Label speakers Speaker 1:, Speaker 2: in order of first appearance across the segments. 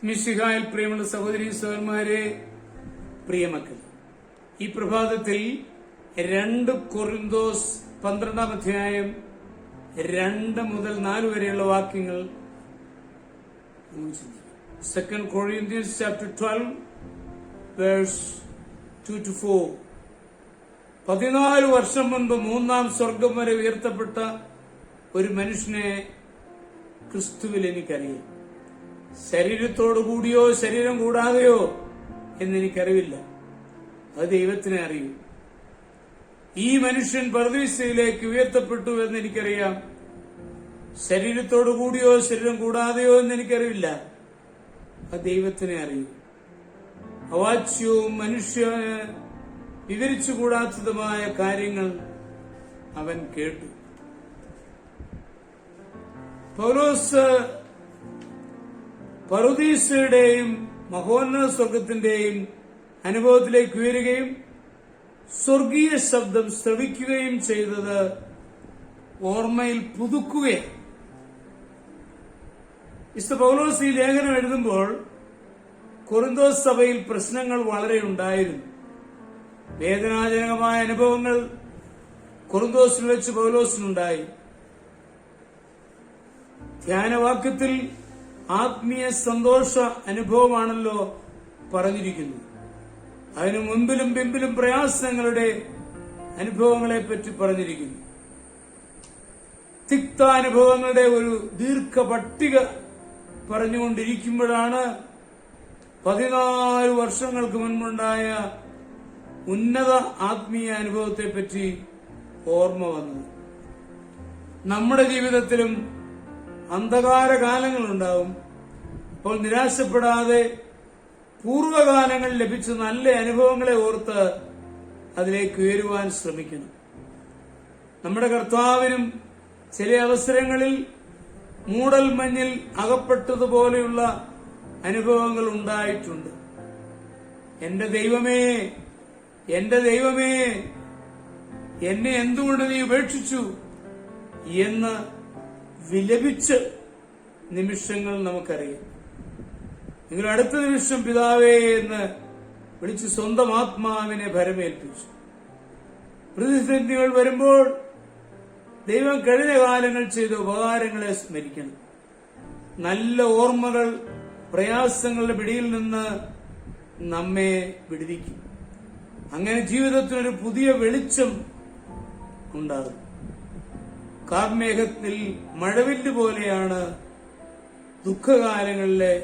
Speaker 1: മിശിഹായിൽ പ്രിയമുള്ള സഹോദരി സഹോദരന്മാരെ, പ്രിയമക്കൾ, ഈ പ്രഭാതത്തിൽ 2 കൊരിന്തോസ് 12 അധ്യായം 2 മുതൽ 4 വരെയുള്ള വാക്യങ്ങൾ 2 Corinthians chapter 12 verse 2 to 4. 14 വർഷം മുൻപ് 3-ാം സ്വർഗം വരെ ഉയർത്തപ്പെട്ട ഒരു മനുഷ്യനെ ക്രിസ്തുവിൽ എനിക്കറിയാം. ശരീരത്തോടു കൂടിയോ ശരീരം കൂടാതെയോ എന്നെനിക്കറിവില്ല, അത് ദൈവത്തിനെ അറിയൂ. ഈ മനുഷ്യൻ പർദീസയിലേക്ക് ഉയർത്തപ്പെട്ടു എന്നെനിക്കറിയാം. ശരീരത്തോടു കൂടിയോ ശരീരം കൂടാതെയോ എന്നെനിക്കറിവില്ല, അത് ദൈവത്തിനെ അറിയൂ. അവാച്യവും മനുഷ്യന് വിവരിച്ചുകൂടാത്തതുമായ കാര്യങ്ങൾ അവൻ കേട്ടു. പൗലോസ് പറുദീസയുടെയും മഹോന്നത സ്വർഗത്തിന്റെയും അനുഭവത്തിലേക്ക് ഉയരുകയും സ്വർഗീയ ശബ്ദം ശ്രവിക്കുകയും ചെയ്തത് ഓർമ്മയിൽ പുതുക്കുകയാണ്. വിശുദ്ധ പൗലോസ് ഈ ലേഖനം എഴുതുമ്പോൾ കൊറിന്തോസ് സഭയിൽ പ്രശ്നങ്ങൾ വളരെ ഉണ്ടായിരുന്നു. വേദനാജനകമായ അനുഭവങ്ങൾ കൊറിന്തോസിൽ വെച്ച് പൗലോസിനുണ്ടായി. ധ്യാനവാക്യത്തിൽ ആത്മീയ സന്തോഷ അനുഭവമാണല്ലോ പറഞ്ഞിരിക്കുന്നത്. അതിനു മുൻപിലും പിമ്പിലും പ്രയാസങ്ങളുടെ അനുഭവങ്ങളെപ്പറ്റി പറഞ്ഞിരിക്കുന്നു. തിക്താനുഭവങ്ങളുടെ ഒരു ദീർഘ പട്ടിക പറഞ്ഞുകൊണ്ടിരിക്കുമ്പോഴാണ് 14 വർഷങ്ങൾക്ക് മുൻപുണ്ടായ ഉന്നത ആത്മീയ അനുഭവത്തെപ്പറ്റി ഓർമ്മ വന്നത്. നമ്മുടെ ജീവിതത്തിലും അന്ധകാര കാലങ്ങളുണ്ടാവും. അപ്പോൾ നിരാശപ്പെടാതെ പൂർവ്വകാലങ്ങളിൽ ലഭിച്ച നല്ല അനുഭവങ്ങളെ ഓർത്ത് അതിലേക്ക് ഉയരുവാൻ ശ്രമിക്കണം. നമ്മുടെ കർത്താവിനും ചില അവസരങ്ങളിൽ മൂടൽ മഞ്ഞിൽ അകപ്പെട്ടതുപോലെയുള്ള അനുഭവങ്ങൾ ഉണ്ടായിട്ടുണ്ട്. എന്റെ ദൈവമേ, എന്റെ ദൈവമേ, എന്നെ എന്തുകൊണ്ട് നീ ഉപേക്ഷിച്ചു എന്ന് വിലപിച്ച നിമിഷങ്ങൾ നമുക്കറിയാം. നിങ്ങൾ അടുത്ത നിമിഷം പിതാവേ എന്ന് വിളിച്ച് സ്വന്തം ആത്മാവിനെ ഭരമേൽപ്പിച്ചു. പ്രതിസന്ധികൾ വരുമ്പോൾ ദൈവം കഴിഞ്ഞ കാലങ്ങൾ ചെയ്ത ഉപകാരങ്ങളെ സ്മരിക്കണം. നല്ല ഓർമ്മകൾ പ്രയാസങ്ങളുടെ പിടിയിൽ നിന്ന് നമ്മെ വിടുവിക്കും. അങ്ങനെ ജീവിതത്തിനൊരു പുതിയ വെളിച്ചം ഉണ്ടാകും. കാർമേഘത്തിൽ മഴവില്ല് പോലെയാണ് ദുഃഖകാലങ്ങളിലെ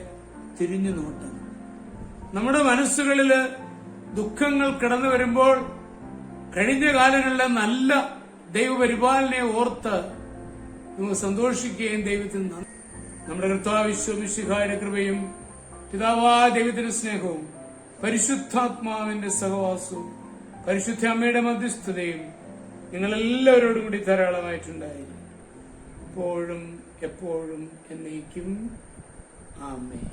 Speaker 1: തിരിഞ്ഞു നോട്ടം. നമ്മുടെ മനസ്സുകളില് ദുഃഖങ്ങൾ കടന്നു വരുമ്പോൾ കഴിഞ്ഞ കാലങ്ങളിലെ നല്ല ദൈവപരിപാലനയെ ഓർത്ത് നമുക്ക് സന്തോഷിക്കുകയും ദൈവത്തിന് നമ്മുടെ കർത്താവ് മിശിഹായുടെ കൃപയും പിതാവായ ദൈവത്തിന്റെ സ്നേഹവും പരിശുദ്ധാത്മാവിന്റെ സഹവാസവും പരിശുദ്ധ അമ്മയുടെ മധ്യസ്ഥതയും നിങ്ങളെല്ലാവരോടും കൂടി ധാരാളമായിട്ടുണ്ടായിരുന്നു, ഇപ്പോഴും എപ്പോഴും എന്നേക്കും. ആമേൻ.